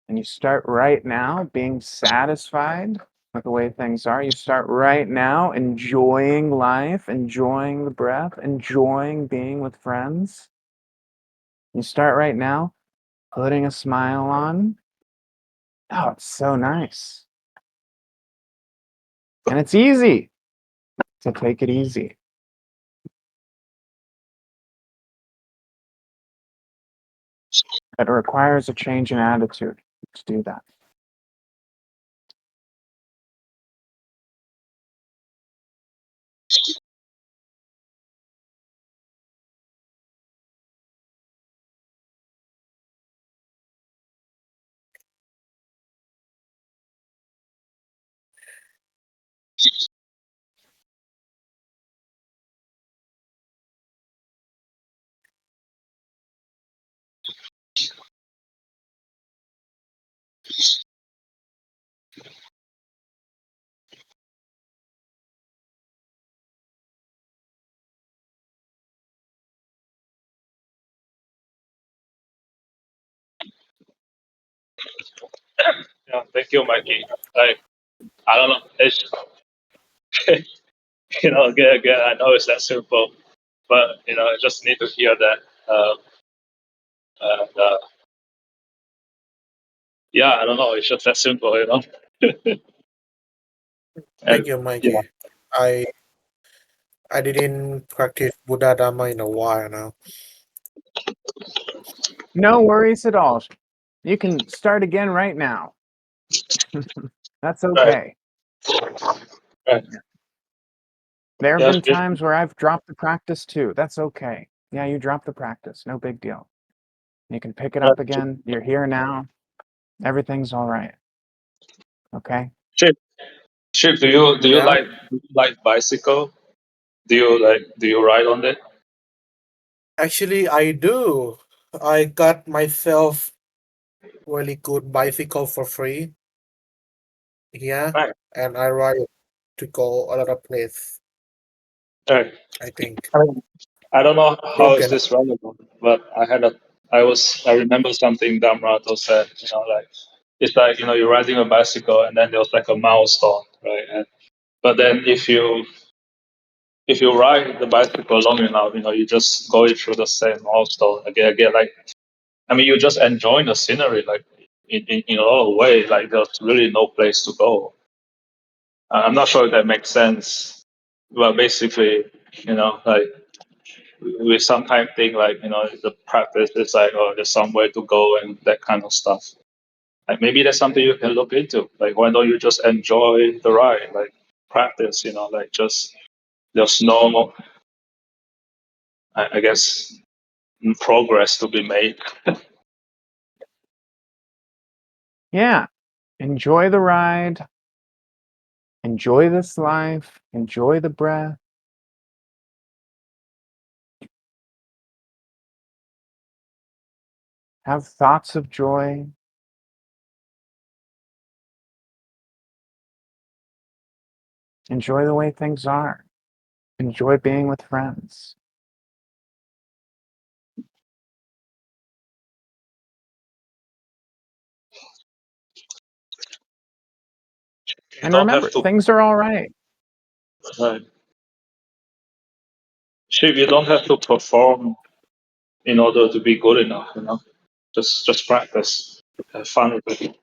and you start right now being satisfied with the way things are. You start right now enjoying life, enjoying the breath, enjoying being with friends. You start right now putting a smile on. Oh, it's so nice. And it's easy to take it easy. It requires a change in attitude to do that. Yeah, thank you, Mikey. Like, I don't know. It's again, I know it's that simple, but I just need to hear that. And yeah, I don't know. It's just that simple. Thank And you, yeah, Mikey. I didn't practice Buddha Dhamma in a while now. No worries at all. You can start again right now. That's right, okay. right. There have Yeah, been times where I've dropped the practice too. That's okay. Yeah, you drop the practice. No big deal. You can pick it up again. You're here now. Everything's all right. Okay? Chip, Chip, Yeah, do you like bicycle? Do you ride on it? actually, I do. I got myself really good bicycle for free. Yeah, Right, and I ride it to go a lot of place. right. I think I don't know how is broken. this relevant, but I remember something Dhamma said, like it's like, you're riding a bicycle and then there was like a milestone, right? But then if you ride the bicycle long enough, you just go through the same milestone again. Like, I mean, you're just enjoying the scenery, like in a lot of ways, like there's really no place to go. I'm not sure if that makes sense. Well, basically, like we sometimes think like the practice is like, oh, there's somewhere to go and that kind of stuff. Like maybe that's something you can look into. Like why don't you just enjoy the ride, like practice, like just there's no, I guess, progress to be made. Yeah. Enjoy the ride. Enjoy this life. Enjoy the breath. Have thoughts of joy. Enjoy the way things are. Enjoy being with friends. You And don't have remember, to, things are all right. uh, you don't have to perform in order to be good enough. Just practice, have fun with it.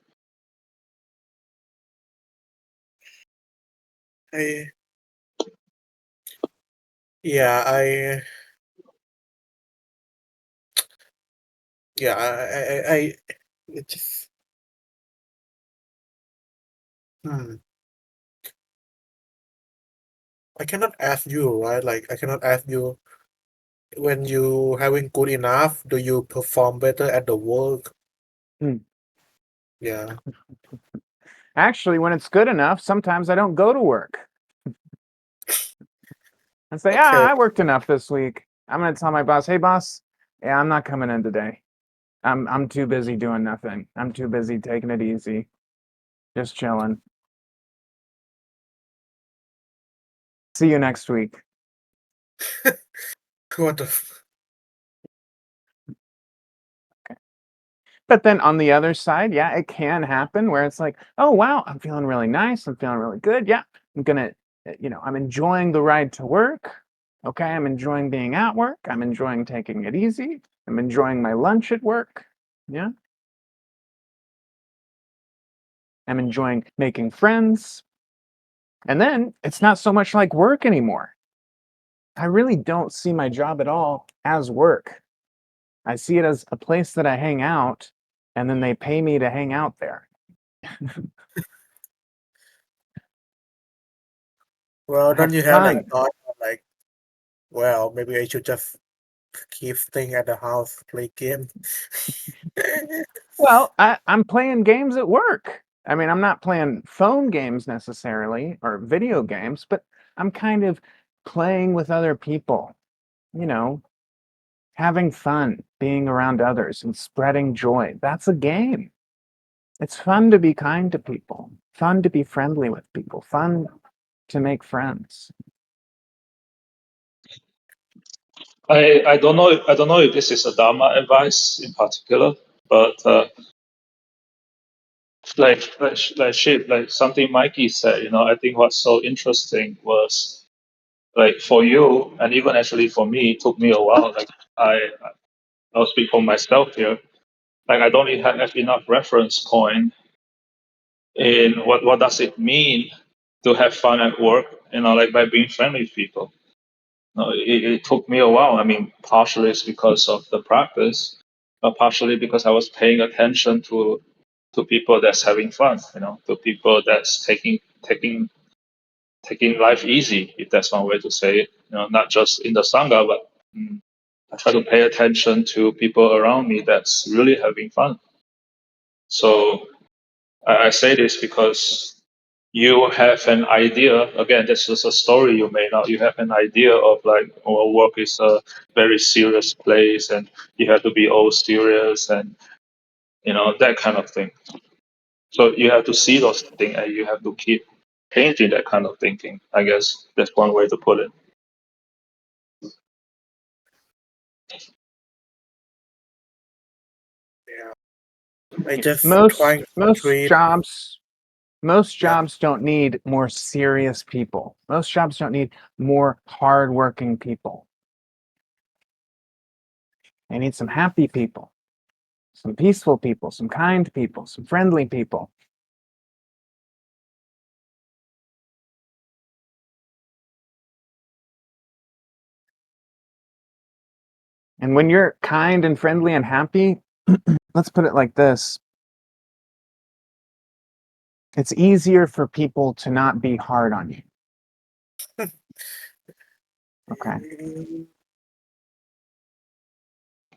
I yeah, I it just hmm. I cannot ask you, right? Like I cannot ask you when you having good enough, do you perform better at the work? Hmm. Yeah. Actually, when it's good enough, sometimes I don't go to work. And say, Okay. I worked enough this week. I'm gonna tell my boss, hey boss, yeah, I'm not coming in today. I'm too busy doing nothing. I'm too busy taking it easy. Just chilling. See you next week. What the But then on the other side, yeah, it can happen where it's like, oh wow, I'm feeling really nice, I'm feeling really good. Yeah, I'm gonna, I'm enjoying the ride to work. Okay, I'm enjoying being at work. I'm enjoying taking it easy. I'm enjoying my lunch at work. Yeah. I'm enjoying making friends. And then it's not so much like work anymore. I really don't see my job at all as work. I see it as a place that I hang out, and then they pay me to hang out there. Well, don't Have you have like a fun. thought of like, well, maybe I should just keep staying at the house, play game. Well, I'm playing games at work. I mean, I'm not playing phone games necessarily or video games, but I'm kind of playing with other people, you know, having fun, being around others and spreading joy. That's a game. It's fun to be kind to people, fun to be friendly with people, fun to make friends. I don't know if this is a Dharma advice in particular, but like something Mikey said, I think what's so interesting was like for you and even actually for me, it took me a while. Like I'll speak for myself here. Like I don't even have enough reference point in what does it mean to have fun at work, like by being friendly with people. No, it took me a while. I mean, partially it's because of the practice, but partially because I was paying attention to people that's having fun, to people that's taking life easy, if that's one way to say it. Not just in the Sangha, but I try to pay attention to people around me that's really having fun. So I say this because you have an idea. Again, this is a story you made out. You have an idea of like, oh, work is a very serious place, and you have to be all serious, and that kind of thing. So you have to see those things, and you have to keep changing that kind of thinking. I guess that's one way to put it. Yeah, I just Most trying to most treat. jobs most Yeah, jobs don't need more serious people. Most jobs don't need more hardworking people. They need some happy people, some peaceful people, some kind people, some friendly people. And when you're kind and friendly and happy, let's put it like this. It's easier for people to not be hard on you. Okay.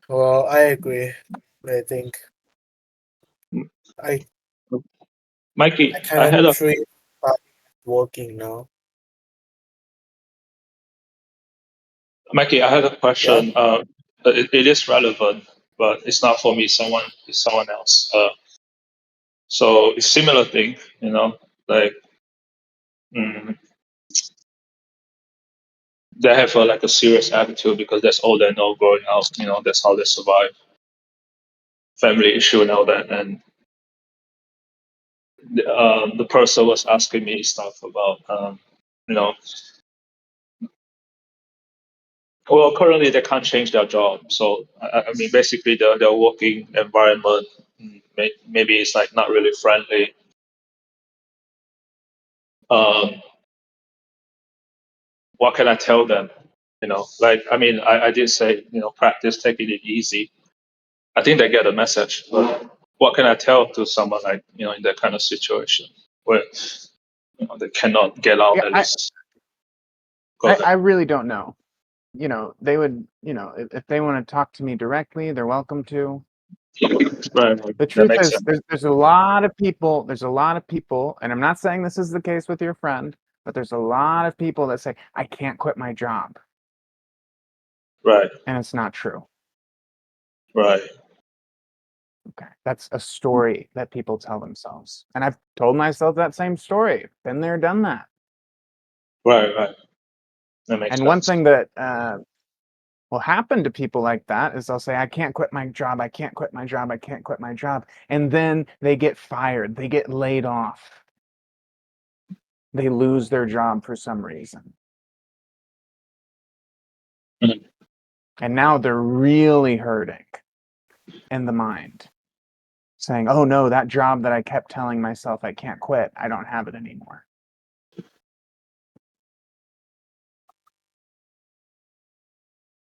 well, I agree. I think I Mikey, I I cannot had a treat working now. Mikey, I had a Yeah. question. It is relevant, but it's not for me. It's someone else. So it's similar thing, like mm, they have like a serious attitude because that's all they know growing up. That's how they survive. Family issue and all that. And the person was asking me stuff about, you know, well, currently they can't change their job. So I mean, basically their working environment, maybe it's like not really friendly. Um, what can I tell them? Like I mean, I did say, practice taking it easy. I think they get the message, but what can I tell to someone like in that kind of situation where they cannot get out Yeah, at I, least? Go I, ahead. I really don't know. They would, if they want to talk to me directly, they're welcome to. Right, The that truth makes is, sense. there's a lot of people, and I'm not saying this is the case with your friend, but there's a lot of people that say, I can't quit my job. Right, And it's not true. right, Okay. That's a story that people tell themselves. And I've told myself that same story. Been there, done that. right. That makes And one sense. thing that will happen to people like that is they'll say, I can't quit my job, I can't quit my job, I can't quit my job. And then they get fired, they get laid off. They lose their job for some reason. Mhm. And now they're really hurting in the mind, saying, oh no, that job that I kept telling myself I can't quit, I don't have it anymore.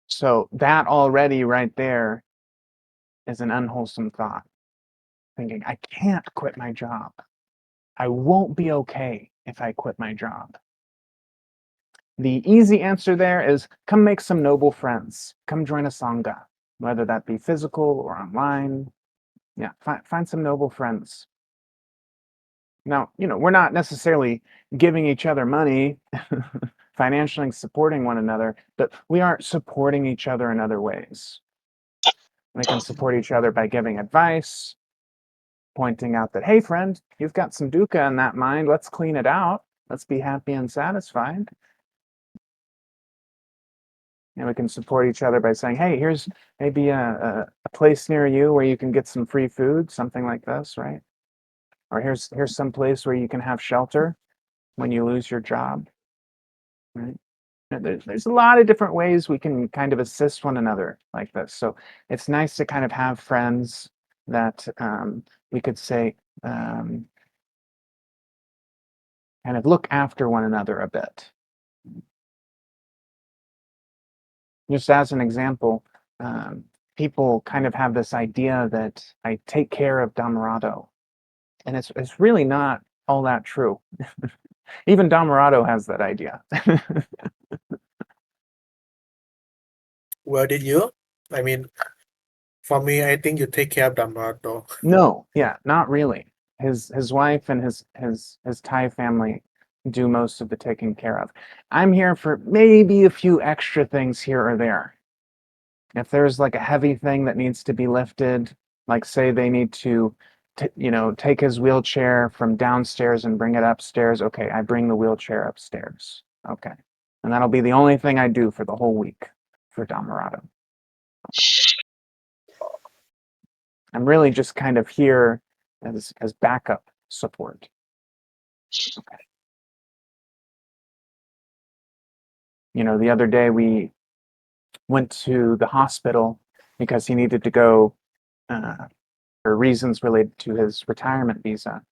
So that already right there is an unwholesome thought. Thinking, I can't quit my job. I won't be okay if I quit my job. The easy answer there is come make some noble friends. Come join a Sangha, whether that be physical or online. Yeah, find some noble friends. Now, we're not necessarily giving each other money, financially supporting one another, but we are supporting each other in other ways. We can support each other by giving advice, pointing out that, hey, friend, you've got some dukkha in that mind. Let's clean it out. Let's be happy and satisfied. And we can support each other by saying, hey, here's maybe a place near you where you can get some free food, something like this, right? Or here's some place where you can have shelter when you lose your job, right? There's a lot of different ways we can kind of assist one another like this. So it's nice to kind of have friends that we could say kind of look after one another a bit. Just as an example, people kind of have this idea that I take care of Dhammarato, and it's really not all that true. Even Dhammarato has that idea. Well, did you? I mean, for me, I think you take care of Dhamma. No, yeah, not really. His wife and his Thai family do most of the taking care of. I'm here for maybe a few extra things here or there. If there's like a heavy thing that needs to be lifted, like say they need to take his wheelchair from downstairs and bring it upstairs, okay, I bring the wheelchair upstairs. Okay. And that'll be the only thing I do for the whole week for Dhammarato. I'm really just kind of here as backup support. Okay. The other day we went to the hospital because he needed to go for reasons related to his retirement visa.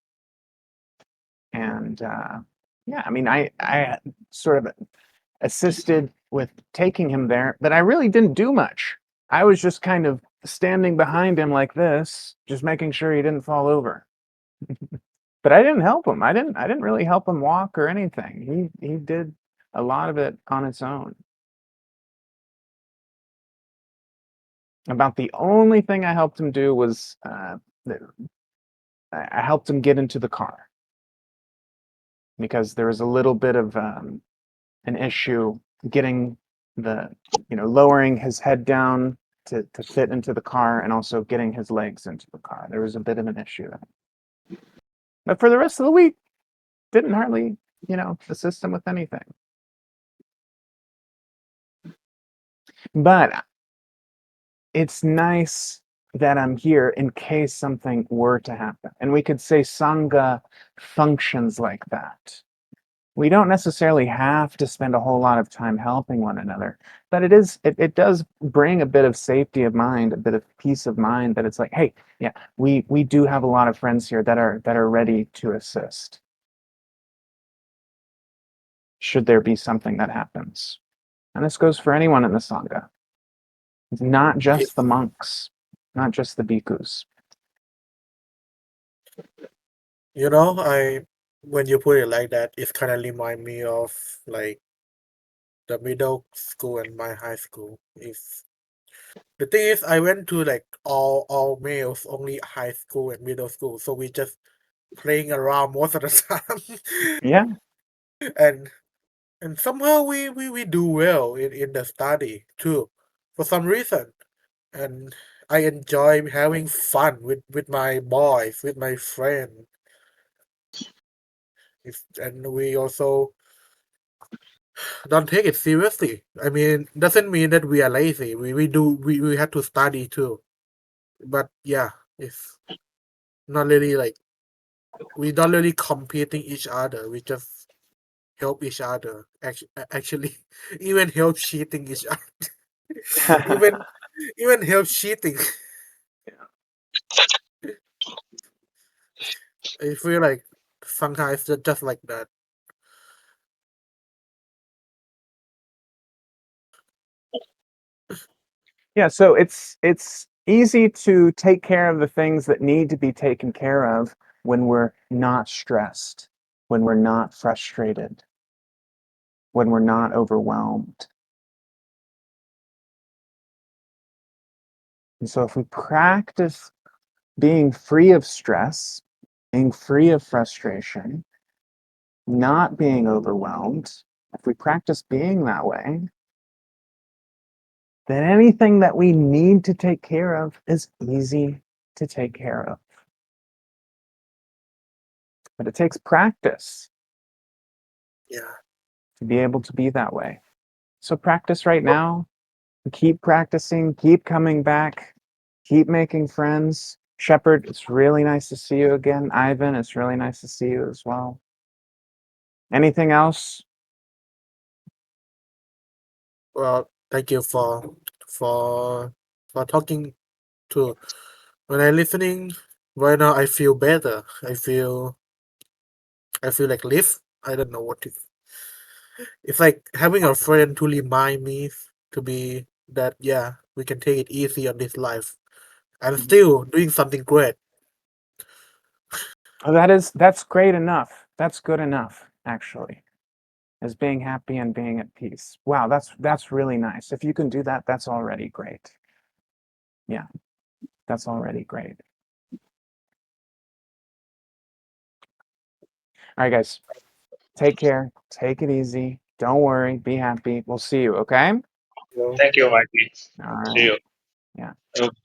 And yeah, I mean, I sort of assisted with taking him there, but I really didn't do much. I was just kind of standing behind him like this, just making sure he didn't fall over. But I didn't help him. I didn't really help him walk or anything. He did a lot of it on its own. About the only thing I helped him do was I helped him get into the car because there was a little bit of an issue getting lowering his head down to fit into the car and also getting his legs into the car. There was a bit of an issue there. But for the rest of the week, didn't hardly, assist him with anything. But it's nice that I'm here in case something were to happen. And we could say Sangha functions like that. We don't necessarily have to spend a whole lot of time helping one another, but it does bring a bit of safety of mind, a bit of peace of mind that it's like, hey, yeah, we do have a lot of friends here that are ready to assist should there be something that happens. And this goes for anyone in the Sangha. It's not just the monks, not just the bhikkhus. When you put it like that, it kind of remind me of like the middle school and my high school. If the thing is, I went to like all males, only high school and middle school, so we just playing around most of the time, Yeah, and somehow we do well in the study too, for some reason, and I enjoy having fun with my boys, with my friend. And we also don't take it seriously. I mean, doesn't mean that we are lazy. We have to study too. But yeah, it's not really like we don't really competing each other. We just help each other. Actually, even help cheating each other. even help cheating. I feel like sometimes it's just like that. Yeah, so it's easy to take care of the things that need to be taken care of when we're not stressed, when we're not frustrated, when we're not overwhelmed. And so if we practice being free of stress, being free of frustration, not being overwhelmed, if we practice being that way, then anything that we need to take care of is easy to take care of. But it takes practice Yeah. to be able to be that way. So practice right now, keep practicing, keep coming back, keep making friends. Shepherd, it's really nice to see you again. Ivan, it's really nice to see you as well. Anything else? Well, thank you for talking to. When I listening right now, I feel better. I feel like live. I don't know what to. It's like having a friend to remind me to be that yeah, we can take it easy on this life. I'm still doing something great. Oh, that's great enough. That's good enough, actually. As being happy and being at peace. Wow, that's really nice. If you can do that, that's already great. Yeah, that's already great. All right, guys. Take care. Take it easy. Don't worry. Be happy. We'll see you, okay? You know. Thank you, Mikey. All See right. you. Yeah. Okay.